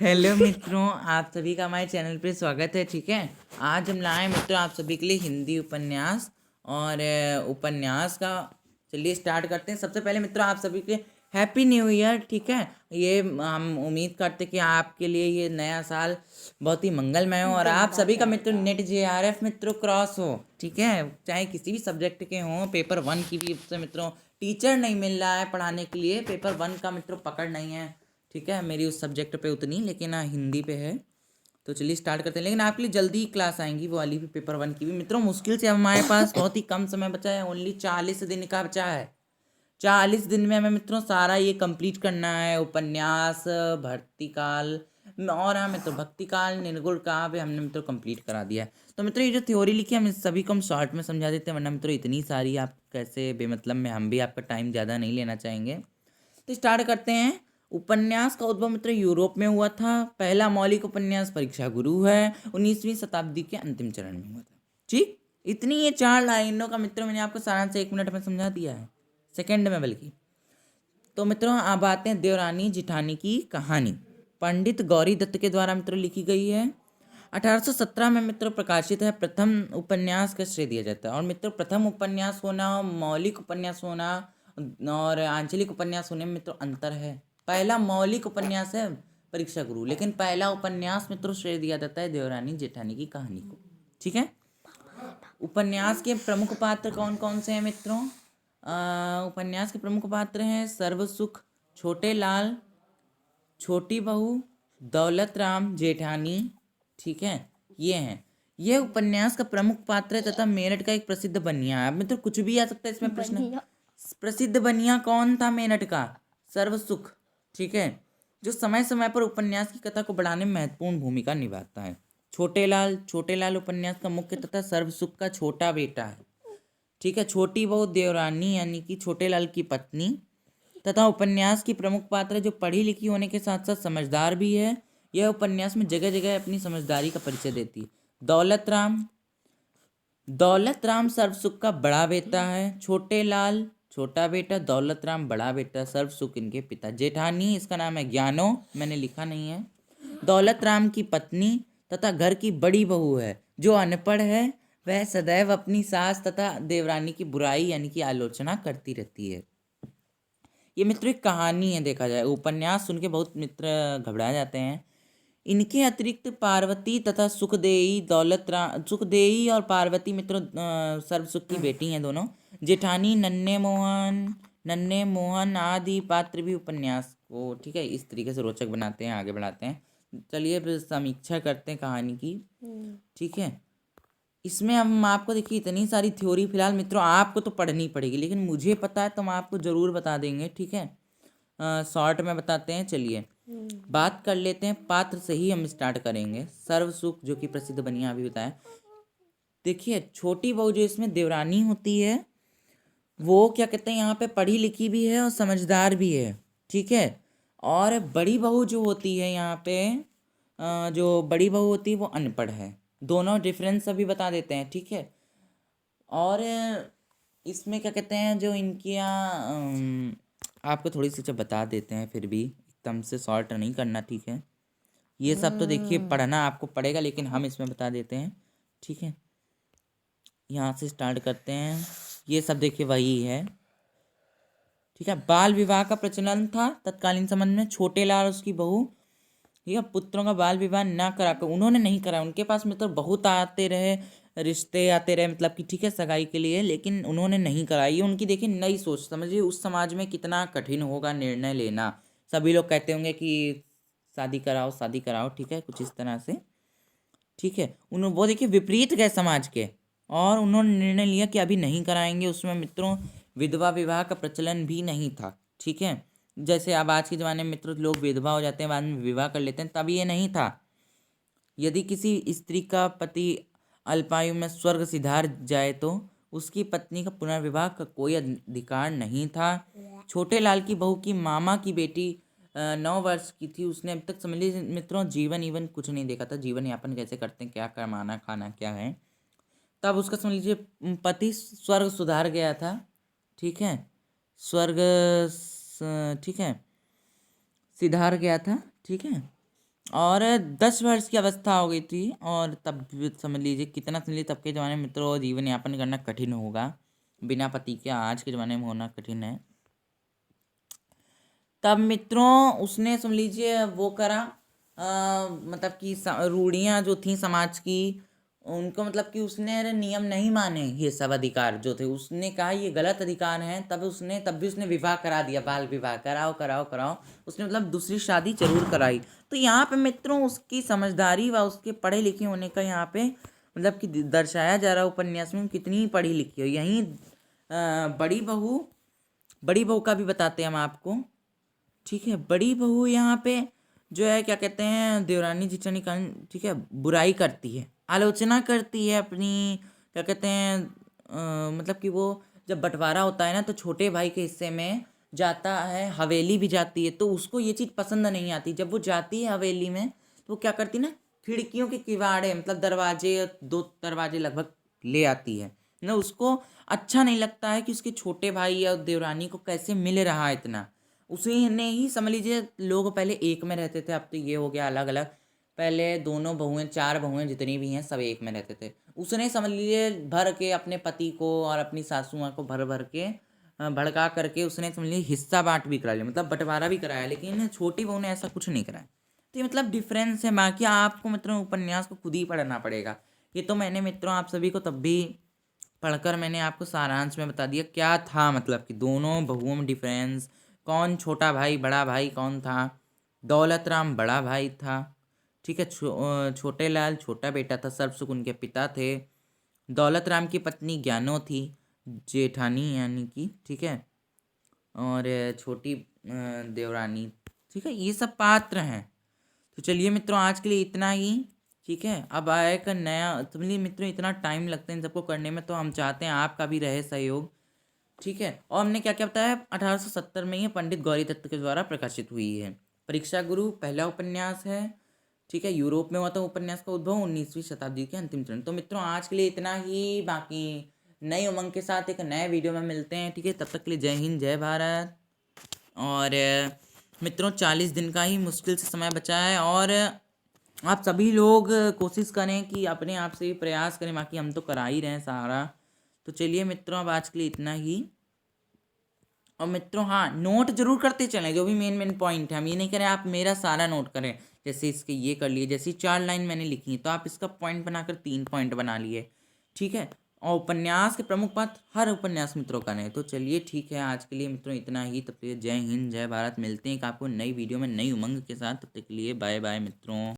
Hello मित्रों, आप सभी का हमारे चैनल पे स्वागत है। ठीक है, आज हम लाए मित्रों आप सभी के लिए हिंदी उपन्यास और उपन्यास का चलिए स्टार्ट करते हैं। सबसे पहले मित्रों आप सभी के हैप्पी न्यू ईयर। ठीक है, ये हम उम्मीद करते हैं कि आपके लिए ये नया साल बहुत ही मंगलमय हो और आप सभी का मित्रों नेट JRF मित्रों क्रॉस हो। ठीक है, चाहे किसी भी सब्जेक्ट के हों, पेपर 1 की भी उससे मित्रों टीचर नहीं मिल रहा है पढ़ाने के लिए, पेपर 1 का मित्रों पकड़ नहीं है। ठीक है, मेरी उस सब्जेक्ट पे उतनी, लेकिन हिंदी पे है। तो चलिए स्टार्ट करते हैं, लेकिन आपके लिए जल्दी ही क्लास आएंगी वो वाली भी, पेपर 1 की भी मित्रों। मुश्किल से हमारे पास बहुत ही कम समय बचा है, ओनली 40 दिन का बचा है। 40 दिन में हमें मित्रों सारा ये कंप्लीट करना है, उपन्यास, भक्तिकाल और हाँ मित्रों भक्तिकाल, निर्गुण काव्य हमने मित्रों कंप्लीट करा दिया है। तो मित्रों ये जो थ्योरी लिखी है हम इस सभी को हम शॉर्ट में समझा देते हैं, वरना मित्रों इतनी सारी आप कैसे बेमतलब में, हम भी आपका टाइम ज़्यादा नहीं लेना चाहेंगे। तो स्टार्ट करते हैं। उपन्यास का उद्भव मित्र यूरोप में हुआ था। पहला मौलिक उपन्यास परीक्षा गुरु है, 19वीं शताब्दी के अंतिम चरण में हुआ था। ठीक, इतनी ये 4 लाइनों का मित्रों मैंने आपको सारांश 1 मिनट में समझा दिया है, सेकंड में बल्कि। तो मित्रों अब आते हैं देवरानी जेठानी की कहानी। पंडित गौरी दत्त के द्वारा मित्रों लिखी गई है। 1817 में मित्रों प्रकाशित है। प्रथम उपन्यास का श्रेय दिया जाता है। और मित्रों प्रथम उपन्यास होना, मौलिक उपन्यास होना और आंचलिक उपन्यास होने में मित्रों अंतर है। पहला मौलिक उपन्यास है परीक्षा गुरु, लेकिन पहला उपन्यास मित्रों श्रेय दिया जाता है देवरानी जेठानी की कहानी को। ठीक है, उपन्यास के प्रमुख पात्र कौन कौन से हैं मित्रों? उपन्यास के प्रमुख पात्र हैं सर्वसुख, छोटे लाल, छोटी बहू, दौलत राम जेठानी। ठीक है, ये हैं। ये उपन्यास का प्रमुख पात्र है तथा मेरठ का एक प्रसिद्ध बनिया है। अब मित्रों कुछ भी आ सकता है इसमें प्रश्न। प्रसिद्ध बनिया कौन था मेरठ का? सर्वसुख। ठीक है, जो समय समय पर उपन्यास की कथा को बढ़ाने में महत्वपूर्ण भूमिका निभाता है। छोटे लाल उपन्यास का मुख्य तथा सर्वसुख का छोटा बेटा है। ठीक है, छोटी बहू देवरानी यानी कि छोटे लाल की पत्नी तथा उपन्यास की प्रमुख पात्र जो पढ़ी लिखी होने के साथ साथ समझदार भी है। यह उपन्यास में जगह जगह अपनी समझदारी का परिचय देती है। दौलत राम सर्वसुख का बड़ा बेटा है। छोटे लाल छोटा बेटा, दौलत राम बड़ा बेटा, सर्वसुख इनके पिता। जेठानी इसका नाम है ज्ञानो, मैंने लिखा नहीं है। दौलत राम की पत्नी तथा घर की बड़ी बहू है, जो अनपढ़ है। वह सदैव अपनी सास तथा देवरानी की बुराई यानी कि आलोचना करती रहती है। ये मित्र एक कहानी है, देखा जाए उपन्यास सुन के बहुत मित्र घबरा जाते हैं। इनके अतिरिक्त पार्वती तथा सुखदेई और पार्वती मित्रों सर्वसुख की बेटी हैं दोनों। जेठानी नन्हे मोहन आदि पात्र भी उपन्यास को ठीक है इस तरीके से रोचक बनाते हैं, आगे बढ़ाते हैं। चलिए अब समीक्षा करते हैं कहानी की। ठीक है, इसमें हम आपको देखिए इतनी सारी थ्योरी, फिलहाल मित्रों आपको तो पढ़नी पड़ेगी, लेकिन मुझे पता है तो हम आपको ज़रूर बता देंगे। ठीक है, शॉर्ट में बताते हैं। चलिए बात कर लेते हैं, पात्र से ही हम स्टार्ट करेंगे। सर्वसुख जो कि प्रसिद्ध बनिया अभी बताया। देखिए छोटी बहू जो इसमें देवरानी होती है, वो क्या कहते हैं यहाँ पे पढ़ी लिखी भी है और समझदार भी है। ठीक है, और बड़ी बहू जो होती है यहाँ पे जो बड़ी बहू होती है वो अनपढ़ है। दोनों डिफरेंस अभी बता देते हैं। ठीक है, और इसमें क्या कहते हैं जो इनके यहाँ आपको थोड़ी सी जब बता देते हैं, फिर भी एकदम से शॉर्ट नहीं करना। ठीक है, ये सब तो देखिए पढ़ना आपको पड़ेगा, लेकिन हम इसमें बता देते हैं। ठीक है, यहाँ से स्टार्ट करते हैं। ये सब देखिए वही है। ठीक है, बाल विवाह का प्रचलन था तत्कालीन समय में। छोटे लाल उसकी बहू, ठीक है, पुत्रों का बाल विवाह ना कराकर उन्होंने नहीं कराया। उनके पास मतलब बहुत आते रहे, रिश्ते आते रहे, मतलब कि ठीक है सगाई के लिए, लेकिन उन्होंने नहीं कराई। ये उनकी देखिए नई सोच, समझिए उस समाज में कितना कठिन होगा निर्णय लेना। सभी लोग कहते होंगे कि शादी कराओ शादी कराओ, ठीक है, कुछ इस तरह से। ठीक है, वो देखिए विपरीत गए समाज के, और उन्होंने निर्णय लिया कि अभी नहीं कराएंगे। उसमें मित्रों विधवा विवाह का प्रचलन भी नहीं था। ठीक है, जैसे अब आज के ज़माने में मित्रों लोग विधवा हो जाते हैं, बाद में विवाह कर लेते हैं, तब ये नहीं था। यदि किसी स्त्री का पति अल्पायु में स्वर्ग सिधार जाए तो उसकी पत्नी का पुनर्विवाह का कोई अधिकार नहीं था। छोटे लाल की बहू की मामा की बेटी 9 वर्ष की थी। उसने अब तक समझ लीजिए मित्रों जीवन ईवन कुछ नहीं देखा था, जीवन यापन कैसे करते हैं, क्या कमाना खाना क्या है। तब उसका समझ लीजिए पति स्वर्ग सुधार गया था। ठीक है, ठीक है सिधार गया था। ठीक है, और 10 वर्ष की अवस्था हो गई थी, और तब समझ लीजिए कितना, समझ लीजिए तब के ज़माने में मित्रों जीवन यापन करना कठिन होगा, बिना पति के आज के ज़माने में होना कठिन है। तब मित्रों उसने समझ लीजिए वो करा, मतलब कि रूढ़ियाँ जो थी समाज की, उनको मतलब कि उसने नियम नहीं माने, ये सब अधिकार जो थे उसने कहा ये गलत अधिकार हैं। तब भी उसने विवाह करा दिया, बाल विवाह कराओ कराओ कराओ, उसने मतलब दूसरी शादी जरूर कराई। तो यहाँ पे मित्रों उसकी समझदारी व उसके पढ़े लिखे होने का यहाँ पे मतलब कि दर्शाया जा रहा है उपन्यास में, कितनी पढ़ी लिखी हो। यहीं बड़ी बहू का भी बताते हैं हम आपको, ठीक है। बड़ी बहू यहाँ पे जो है क्या कहते हैं, देवरानी जेठानी का, ठीक है, बुराई करती है, आलोचना करती है अपनी, क्या कहते हैं, मतलब कि वो जब बंटवारा होता है ना तो छोटे भाई के हिस्से में जाता है, हवेली भी जाती है, तो उसको ये चीज़ पसंद नहीं आती। जब वो जाती है हवेली में तो वो क्या करती है ना, खिड़कियों के किवाड़े मतलब दरवाजे, 2 दरवाजे लगभग ले आती है ना। उसको अच्छा नहीं लगता है कि उसके छोटे भाई या देवरानी को कैसे मिल रहा है इतना। उसी ने ही समझ लीजिए, लोग पहले एक में रहते थे, अब तो ये हो गया अलग अलग। पहले दोनों बहुएं, 4 बहुएं जितनी भी हैं सब एक में रहते थे। उसने समझ लीजिए भर के अपने पति को और अपनी सासू माँ को भर भर के भड़का करके उसने समझ लीजिए हिस्सा बांट भी करा लिया, मतलब बंटवारा भी कराया, लेकिन छोटी बहू ने ऐसा कुछ नहीं कराया। तो ये मतलब डिफरेंस है। बाकी आपको मित्रों उपन्यास को खुद ही पढ़ना पड़ेगा। ये तो मैंने मित्रों आप सभी को तब भी पढ़कर मैंने आपको सारांश में बता दिया क्या था, मतलब कि दोनों बहुओं में डिफरेंस, कौन छोटा भाई बड़ा भाई कौन था। दौलत राम बड़ा भाई था, ठीक है। छोटे लाल छोटा बेटा था, सर्वसुख उनके पिता थे। दौलत राम की पत्नी ज्ञानो थी, जेठानी यानी कि, ठीक है। और छोटी देवरानी, ठीक है। ये सब पात्र हैं। तो चलिए मित्रों आज के लिए इतना ही, ठीक है। अब आएगा नया, समझिए मित्रों इतना टाइम लगता है इन सबको करने में, तो हम चाहते हैं आपका भी रहे सहयोग, ठीक है। और हमने क्या क्या बताया, 1870 में ये पंडित गौरी दत्त के द्वारा प्रकाशित हुई है। परीक्षा गुरु पहला उपन्यास है, ठीक है। यूरोप में हुआ था उपन्यास का उद्भव 19वीं शताब्दी के अंतिम चरण। तो मित्रों आज के लिए इतना ही, बाकी नई उमंग के साथ एक नए वीडियो में मिलते हैं, ठीक है। तब तक के लिए जय हिंद जय भारत। और मित्रों 40 दिन का ही मुश्किल से समय बचा है, और आप सभी लोग कोशिश करें कि अपने आप से भी प्रयास करें, बाकी हम तो करा ही रहे हैं सहारा। तो चलिए मित्रों अब आज के लिए इतना ही। और मित्रों हाँ, नोट जरूर करते चलें, जो भी मेन मेन पॉइंट है। हम ये नहीं करें आप मेरा सारा नोट करें, जैसे इसके ये कर लिए, जैसे 4 लाइन मैंने लिखी तो आप इसका पॉइंट बनाकर 3 पॉइंट बना लिए, ठीक है। और उपन्यास के प्रमुख पात्र हर उपन्यास मित्रों का नहीं। तो चलिए ठीक है आज के लिए मित्रों इतना ही। तब तक जय हिंद जय भारत। मिलते हैं एक आपको नई वीडियो में नई उमंग के साथ। तब तक के लिए बाय बाय मित्रों।